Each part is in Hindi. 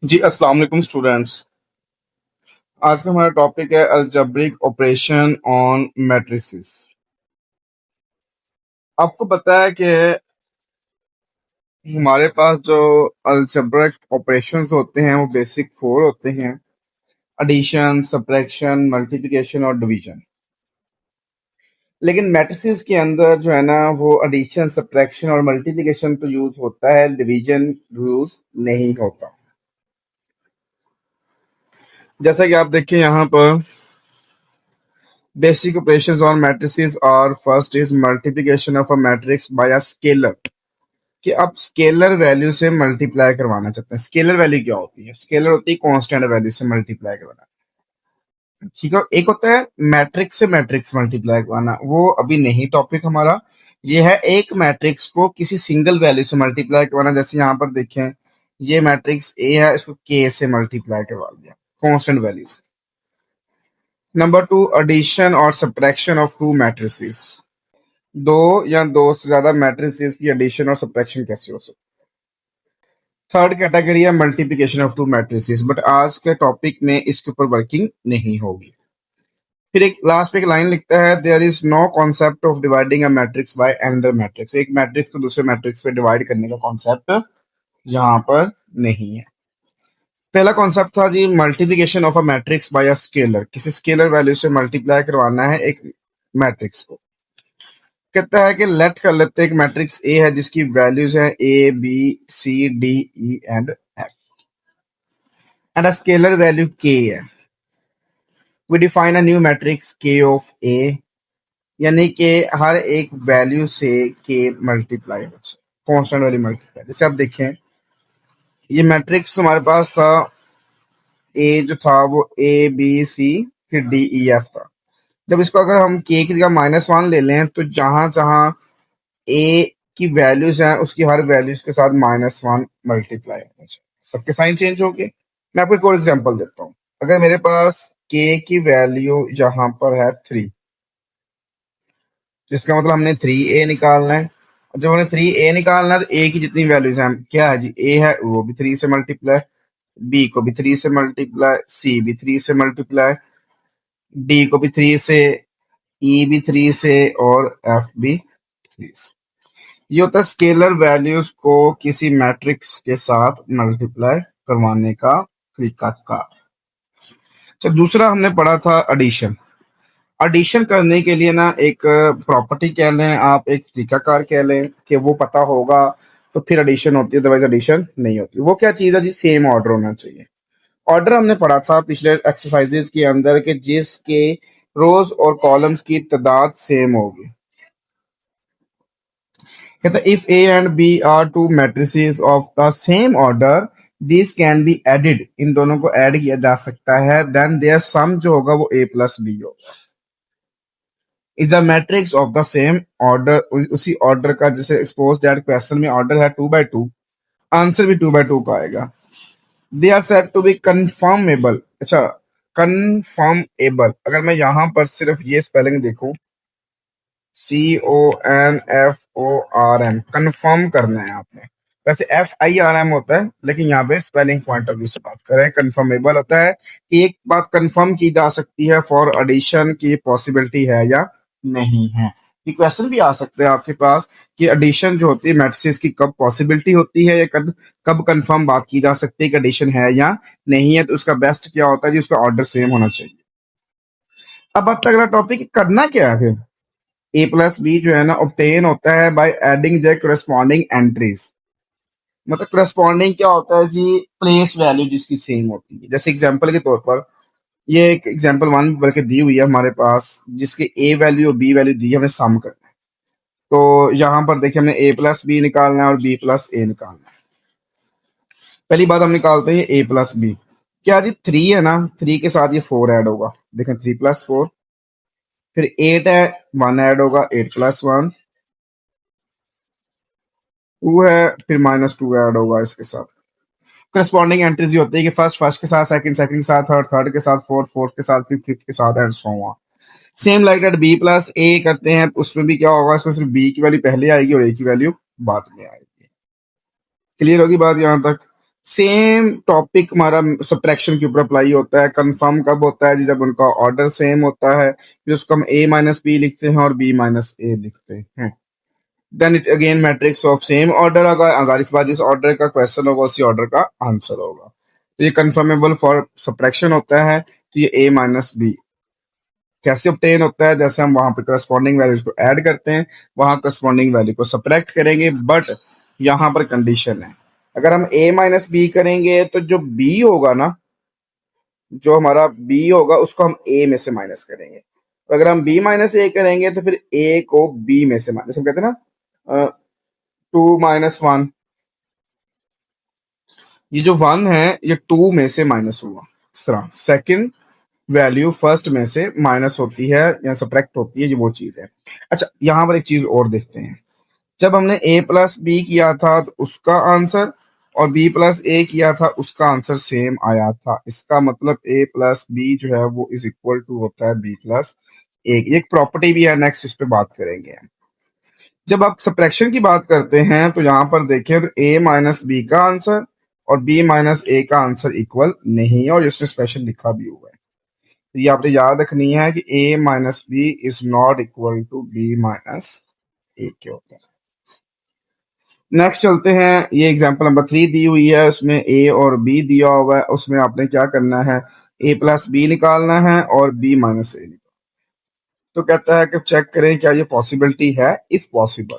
जी, अस्सलाम वालेकुम स्टूडेंट्स। आज का हमारा टॉपिक है अलजेब्रिक ऑपरेशन ऑन मैट्रिसेस। आपको पता है कि हमारे पास जो अलजेब्रिक ऑपरेशंस होते हैं वो बेसिक फोर होते हैं। एडिशन, सब्ट्रैक्शन, मल्टीप्लिकेशन और डिवीजन। लेकिन मैट्रिसेस के अंदर जो है ना वो एडिशन, सब्ट्रैक्शन और मल्टीप्लिकेशन तो यूज होता है, डिवीजन यूज नहीं होता। जैसा कि आप देखिए यहाँ पर basic operations on matrices are first is multiplication of a matrix by a scalar कि आप स्केलर वैल्यू से मल्टीप्लाई करवाना चाहते हैं। स्केलर वैल्यू क्या होती है? स्केलर होती है कांस्टेंट वैल्यू से मल्टीप्लाई करवाना। ठीक है, एक होता है मैट्रिक्स से मैट्रिक्स मल्टीप्लाई करवाना, वो अभी नहीं टॉपिक हमारा। ये है एक मैट्रिक्स को किसी सिंगल वैल्यू से मल्टीप्लाई करवाना। जैसे यहाँ पर देखें, ये मैट्रिक्स ए है, इसको के से मल्टीप्लाई करवा दिया कांस्टेंट वैल्यू से। नंबर टू, एडिशन और सब्ट्रैक्शन ऑफ टू मैट्रिसेस। दो या दो से ज्यादा मैट्रिसेस की एडिशन और सब्ट्रैक्शन कैसे हो सकती है? थर्ड कैटेगरी है multiplication of to matrices, but आज के टॉपिक में इसके ऊपर वर्किंग नहीं होगी। फिर एक लास्ट पे एक लाइन लिखता है, there is no concept of dividing a matrix by another matrix. एक मैट्रिक्स को दूसरे मैट्रिक्स पे डिवाइड करने का कॉन्सेप्ट यहाँ पर नहीं है। पहला कॉन्सेप्ट था जी multiplication of a matrix by a scalar, किसी स्केलर वैल्यू से मल्टीप्लाई करवाना है एक मैट्रिक्स को। कहता है कि लेट कर लेते हैं एक मैट्रिक्स ए है जिसकी वैल्यूज है A B C D E and F and a scalar value k है। We define a new matrix k of A, यानी कि हर एक वैल्यू से के मल्टीप्लाई हो, कांस्टेंट वैल्यू मल्टीप्लाई। जैसे आप देखें, ये मैट्रिक्स हमारे पास था, ए जो था वो ए बी सी फिर डी ई एफ था। जब इसको अगर हम के की जगह -1 ले लें तो जहां जहां ए की वैल्यूज हैं उसकी हर वैल्यूज के साथ -1 मल्टीप्लाई होना चाहिए, सबके साइन चेंज हो गए। मैं आपको एक और एग्जांपल देता हूँ। अगर मेरे पास के की वैल्यू यहाँ पर है 3, जिसका मतलब हमने 3a निकालना है। और जब हमें 3a निकालना है तो a की जितनी वैल्यूज हैं, क्या है जी, a है वो भी 3 से मल्टीप्लाई, b को भी 3 से मल्टीप्लाई, c भी 3 से मल्टीप्लाई, d को भी 3 से, e भी 3 से और f भी 3 से। ये होता है स्केलर वैल्यूज को किसी मैट्रिक्स के साथ मल्टीप्लाई करवाने का तरीका का। अच्छा, दूसरा हमने पढ़ा था एडिशन। एडिशन करने के लिए ना एक प्रॉपर्टी कह लें, आप एक तरीकाकार कह लें कि वो पता होगा तो फिर एडिशन होती है, अदरवाइज एडिशन नहीं होती। वो क्या चीज है जी? सेम ऑर्डर होना चाहिए। ऑर्डर हमने पढ़ा था पिछले एक्सरसाइजेस के अंदर कि जिसके रोज और कॉलम्स की तादाद सेम होगी। कहता है if A and B are two matrices of the same order, this can be added, इन दोनों को ऐड किया जा सकता है, देन देयर सम जो होगा वो a प्लस बी होगा। Is a matrix of the same order, उसी ऑर्डर का, जैसे सपोज दैट क्वेश्चन में ऑर्डर है 2 by 2, आंसर भी 2 by 2 का आएगा। They are said to be conformable. अच्छा, कन्फर्मेबल, अगर मैं यहां पर सिर्फ ये स्पेलिंग देखूं, CONFORM, कन्फर्म करना है आपने। वैसे FIRM होता है, लेकिन यहाँ पे स्पेलिंग पॉइंट ऑफ व्यू से बात करें, कन्फर्मेबल होता है कि एक बात कंफर्म की जा सकती है फॉर एडिशन की पॉसिबिलिटी है या नहीं है। ये क्वेश्चन भी आ सकते हैं आपके पास कि एडिशन जो होती है मैट्रिसेस की कब पॉसिबिलिटी होती है या कब कब कंफर्म बात की जा सकती है कि एडिशन है या नहीं है। तो उसका बेस्ट क्या होता है जी? उसका ऑर्डर सेम होना चाहिए। अब बात अगला टॉपिक, करना क्या है फिर? ए प्लस बी जो है ना ऑब्टेन होता है by adding the corresponding entries. मतलब करस्पॉन्डिंग क्या होता है जी? प्लेस वैल्यू जिसकी सेम होती है। जैसे एग्जांपल के तौर पर, ये एक एग्जांपल 1 बल्कि दी हुई है हमारे पास, जिसके ए वैल्यू और बी वैल्यू दी है, हमें सम करना है। तो यहाँ पर देखिए, हमने ए प्लस बी निकालना है और बी प्लस ए निकालना है। पहली बात हम निकालते हैं ए प्लस बी। क्या जी 3 है ना, 3 के साथ ये 4 ऐड होगा, देखें 3 + 4। फिर 8 है, 1 ऐड होगा, 8 + 1। 2 है, फिर -2 ऐड होगा इसके साथ। करस्पॉन्डिंग एंट्रीज ये होती है कि फर्स्ट फर्स्ट के साथ, सेकंड सेकंड के साथ, थर्ड थर्ड के साथ, फोर्थ फोर्थ के साथ, फिफ्थ फिफ्थ के साथ and so on. Same like that B plus A करते हैं तो उसमें भी क्या होगा? इसमें सिर्फ बी की वैल्यू पहले आएगी और ए की वैल्यू बाद में आएगी। क्लियर होगी बात यहाँ तक? सेम टॉपिक हमारा सब्ट्रैक्शन के ऊपर अप्लाई होता है। कंफर्म कब होता है जी? जब उनका ऑर्डर सेम होता है, फिर उसको हम a माइनस बी लिखते हैं और b माइनस ए लिखते हैं। Then it again matrix of same order. अगर जाहिर सी बात जिस ऑर्डर का क्वेश्चन होगा उसी ऑर्डर का आंसर होगा। तो ये कंफर्मेबल फॉर सब्ट्रैक्शन होता है। तो ये a माइनस बी कैसे ऑब्टेन होता है? जैसे हम वहां पे करस्पॉन्डिंग वैल्यूज को ऐड करते हैं, वहां करस्पॉन्डिंग वैल्यू को सब्ट्रैक्ट करेंगे, बट यहाँ पर कंडीशन है, अगर हम a माइनस बी करेंगे तो जो b होगा ना, जो हमारा b होगा उसको हम a में से माइनस करेंगे। और अगर हम b माइनस ए करेंगे तो फिर a को b में से माइनस, हम कहते हैं ना 2 - 1, ये जो 1 है ये 2 में से माइनस हुआ। इस तरह सेकंड वैल्यू फर्स्ट में से माइनस होती है या सब्ट्रैक्ट होती है, ये वो चीज है। अच्छा, यहां पर एक चीज और देखते हैं। जब हमने a प्लस बी किया था तो उसका आंसर और b प्लस ए किया था उसका आंसर सेम आया था। इसका मतलब a प्लस बी जो है वो इज इक्वल टू होता है b प्लस ए। एक प्रॉपर्टी भी है, नेक्स्ट इस पे बात करेंगे। जब आप सब्ट्रैक्शन की बात करते हैं तो यहां पर देखें तो a माइनस बी का आंसर और b माइनस ए का आंसर इक्वल नहीं है, और इसने स्पेशल लिखा भी हुआ है। तो ये आपने याद रखनी है कि a minus B is not equal to b minus A के होता है। नेक्स्ट चलते हैं। ये एग्जांपल नंबर 3 दी हुई है, उसमें a और b दिया हुआ है। उसमें आपने क्या करना है? a प्लस बी निकालना है और b माइनस ए। तो कहता है कि चेक करें क्या ये पॉसिबिलिटी है, इफ पॉसिबल।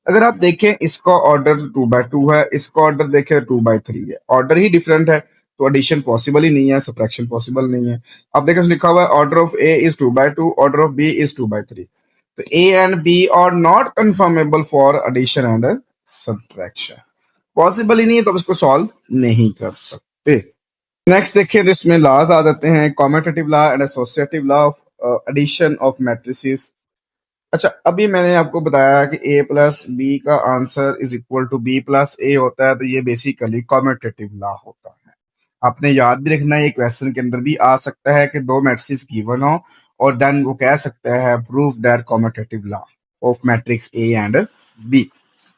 अगर आप देखें इसका ऑर्डर 2/2 है, इसका ऑर्डर देखें 2/3 है, ऑर्डर ही डिफरेंट है, तो एडिशन पॉसिबल ही नहीं है, सब्ट्रैक्शन पॉसिबल नहीं है। अब देखें लिखा हुआ है order of A is 2/2, order of B is 2/3। तो A and B are not conformable for addition and subtraction, possible ही नहीं है, तो आप इसको सॉल्व नहीं कर सकते। नेक्स्ट देखिए तो इसमें लॉज आ जाते हैं, commutative law and associative law of addition of matrices. अच्छा, अभी मैंने आपको बताया कि a प्लस बी का answer is equal to b plus A होता है, तो ये बेसिकली कॉम्यूटेटिव लॉ होता है। आपने याद भी रखना है, ये क्वेश्चन के अंदर भी आ सकता है कि दो मैट्रिक्स गिवन हो और देन वो कह सकता है prove that commutative law of matrix a and b।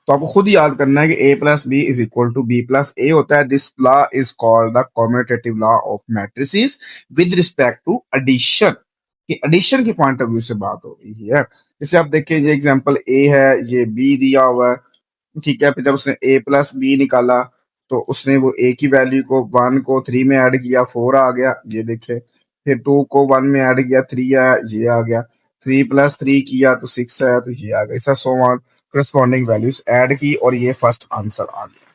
तो आपको खुद याद करना है कि a plus B is equal to b plus A होता है। This law is called the commutative law of matrices with respect to addition. कि एडिशन के पॉइंट ऑफ व्यू से बात हो रही है। जैसे आप देखिए, ये एग्जांपल ए है, ये बी दिया हुआ है, ठीक है। फिर जब उसने a प्लस बी निकाला तो उसने वो a की वैल्यू को 1 को 3 में ऐड किया, 4 आ गया, ये देखे। फिर 2 को 1 में ऐड किया, 3 आया, ये आ गया। 3 प्लस 3 किया तो 6 आया, तो ये आ गया। ऐसा so on corresponding values add की और ये फर्स्ट आंसर आ गया।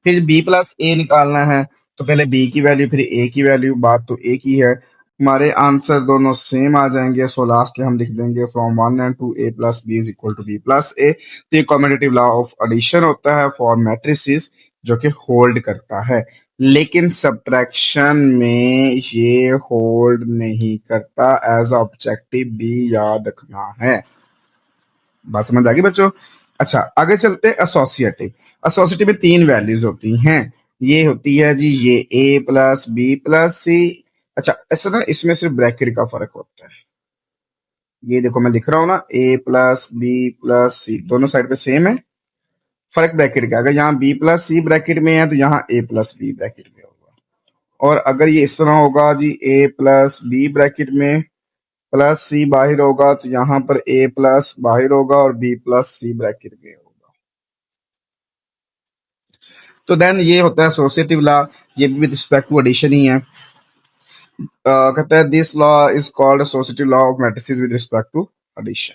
फिर बी प्लस ए निकालना है तो पहले बी की वैल्यू फिर ए की वैल्यू, बात तो एक ही है। हमारे आंसर दोनों सेम आ जाएंगे, सो लास्ट में हम लिख देंगे from 1 and 2 a plus B is equal to B plus A. तो ये कॉम्यूटेटिव लॉ ऑफ एडिशन होता है फॉर मैट्रिसेस जो कि होल्ड करता है, लेकिन सब्ट्रैक्शन में ये होल्ड नहीं करता। एज ऑब्जेक्टिव भी याद रखना है। बात समझ आ गई बच्चों? अच्छा, आगे चलते हैं एसोसिएटिव। एसोसिएटिव में 3 वैल्यूज होती हैं। ये होती है जी ये a प्लस बी प्लस सी। अच्छा, ऐसा ना इसमें सिर्फ ब्रैकेट का फर्क होता है। ये देखो मैं लिख रहा हूँ ना, a प्लस बी प्लस सी दोनों साइड पे सेम है, फर्क ब्रैकेट का। अगर यहाँ b प्लस सी ब्रैकेट में है तो यहाँ a प्लस बी ब्रैकेट में होगा। और अगर ये इस तरह होगा जी a प्लस बी ब्रैकेट में प्लस सी बाहर होगा, तो यहाँ पर a प्लस बाहर होगा और b प्लस सी ब्रैकेट में होगा। तो देन ये होता है एसोसिएटिव लॉ, ये भी विद रिस्पेक्ट टू एडिशन ही है। कहता है this law is called associative law of matrices with respect to addition.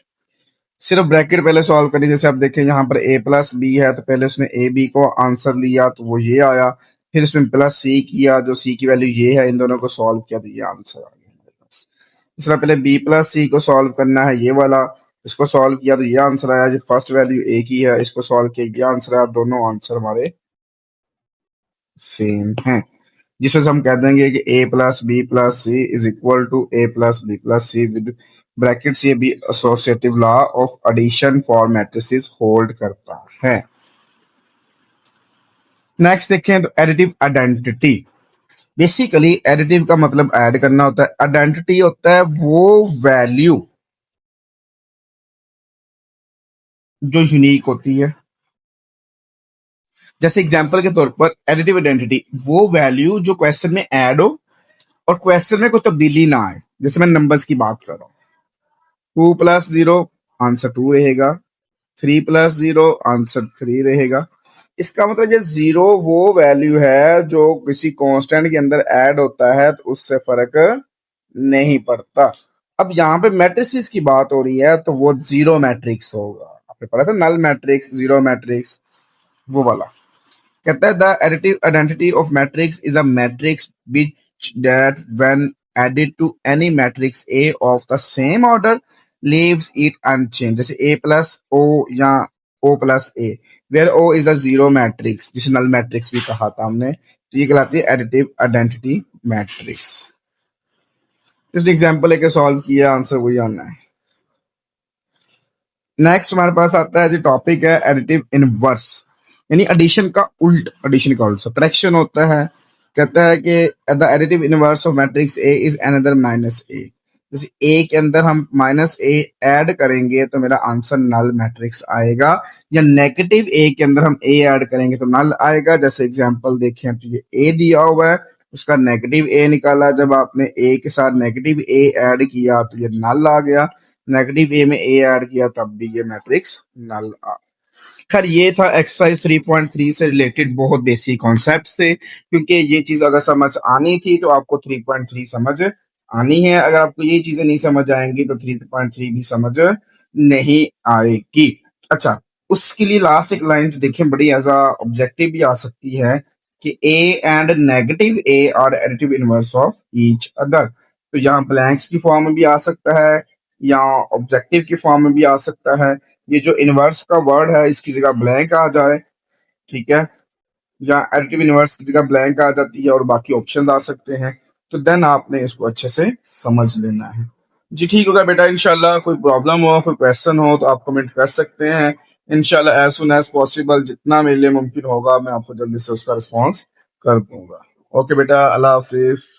सिर्फ ब्रैकेट पहले सॉल्व करिए। जैसे आप देखें यहाँ पर a प्लस बी है, तो पहले उसने ए बी को आंसर लिया तो वो ये आया। फिर उसने प्लस सी किया, जो सी की वैल्यू ये है, इन दोनों को सॉल्व किया तो ये आंसर आ गया हमारे पास। दूसरा, पहले b प्लस सी को सॉल्व करना है, ये वाला, इसको सॉल्व किया तो ये आंसर आया। जो फर्स्ट वैल्यू a की है, इसको सॉल्व किया, ये आंसर आया। दोनों आंसर हमारे सेम है, जिस वजह से हम कह देंगे कि a plus B plus C is equal to a plus B plus C with brackets. ये भी associative law of addition for matrices hold करता है। नेक्स्ट देखें तो एडिटिव आइडेंटिटी। बेसिकली एडिटिव का मतलब ऐड करना होता है, आइडेंटिटी होता है वो वैल्यू जो यूनिक होती है। जैसे एग्जाम्पल के तौर पर एडिटिव आइडेंटिटी, वो वैल्यू जो क्वेश्चन में ऐड हो और क्वेश्चन में कोई तब्दीली ना आए। जैसे मैं नंबर्स की बात कर रहा हूँ, 2+0 आंसर 2 रहेगा, 3+0 आंसर 3 रहेगा। इसका मतलब ये जीरो वो वैल्यू है जो किसी कांस्टेंट के अंदर ऐड होता है तो उससे फर्क नहीं पड़ता। अब यहाँ पे मैट्रिक्स की बात हो रही है तो वो जीरो मैट्रिक्स होगा। आपने पढ़ा था नल मैट्रिक्स, जीरो मैट्रिक्स, वो वाला। कहता है the additive identity of matrix is a matrix which that when added to any matrix A of the same order leaves it unchange. जैसे ए प्लस ओ या O plus A, where O is the zero matrix, जिसे नल मैट्रिक्स भी कहा था हमने, तो ये कहलाती है एडिटिव आइडेंटिटी मैट्रिक्स। इस एग्जाम्पल लेके सॉल्व किया, आंसर वही आना है। नेक्स्ट हमारे पास आता है जो टॉपिक है एडिटिव इनवर्स, यानी एडिशन का उल्ट। एडिशन का उल्ट सब्ट्रैक्शन होता है। कहता है कि the additive inverse of matrix A is another minus A. जैसे ए के अंदर हम माइनस ए ऐड करेंगे तो मेरा आंसर नल मैट्रिक्स आएगा, या नेगेटिव ए के अंदर हम ए ऐड करेंगे तो नल आएगा। जैसे एग्जांपल देखें तो ये ए दिया हुआ है, उसका नेगेटिव ए निकाला, जब आपने ए के साथ नेगेटिव ए ऐड किया तो ये नल आ गया, नेगेटिव ए में ए ऐड किया तब भी ये मैट्रिक्स नल आ। खैर ये था एक्सरसाइज 3.3 से रिलेटेड बहुत बेसिक कॉन्सेप्ट थे, क्योंकि ये चीज अगर समझ आनी थी तो आपको 3.3 समझ आनी है। अगर आपको ये चीजें नहीं समझ आएंगी तो 3.3 भी समझ नहीं आएगी। अच्छा, उसके लिए लास्ट एक लाइन जो देखें बड़ी एज ऑब्जेक्टिव भी आ सकती है कि A and negative A R additive inverse of each other. तो यहाँ ब्लैंक्स की फॉर्म में भी आ सकता है या ऑब्जेक्टिव की फॉर्म में भी आ सकता है। ये जो इनवर्स का वर्ड है इसकी जगह ब्लैंक आ जाए, ठीक है, या एडिटिव इनवर्स की जगह ब्लैंक आ जाती है और बाकी ऑप्शन आ सकते हैं, तो देन आपने इसको अच्छे से समझ लेना है। जी ठीक होगा बेटा, इंशाल्लाह। कोई प्रॉब्लम हो, कोई क्वेश्चन हो तो आप कमेंट कर सकते हैं। इंशाल्लाह एज सुन एज पॉसिबल, जितना मेरे लिए मुमकिन होगा मैं आपको जल्दी से उसका रिस्पॉन्स कर दूंगा। ओके बेटा, अल्लाह हाफिज।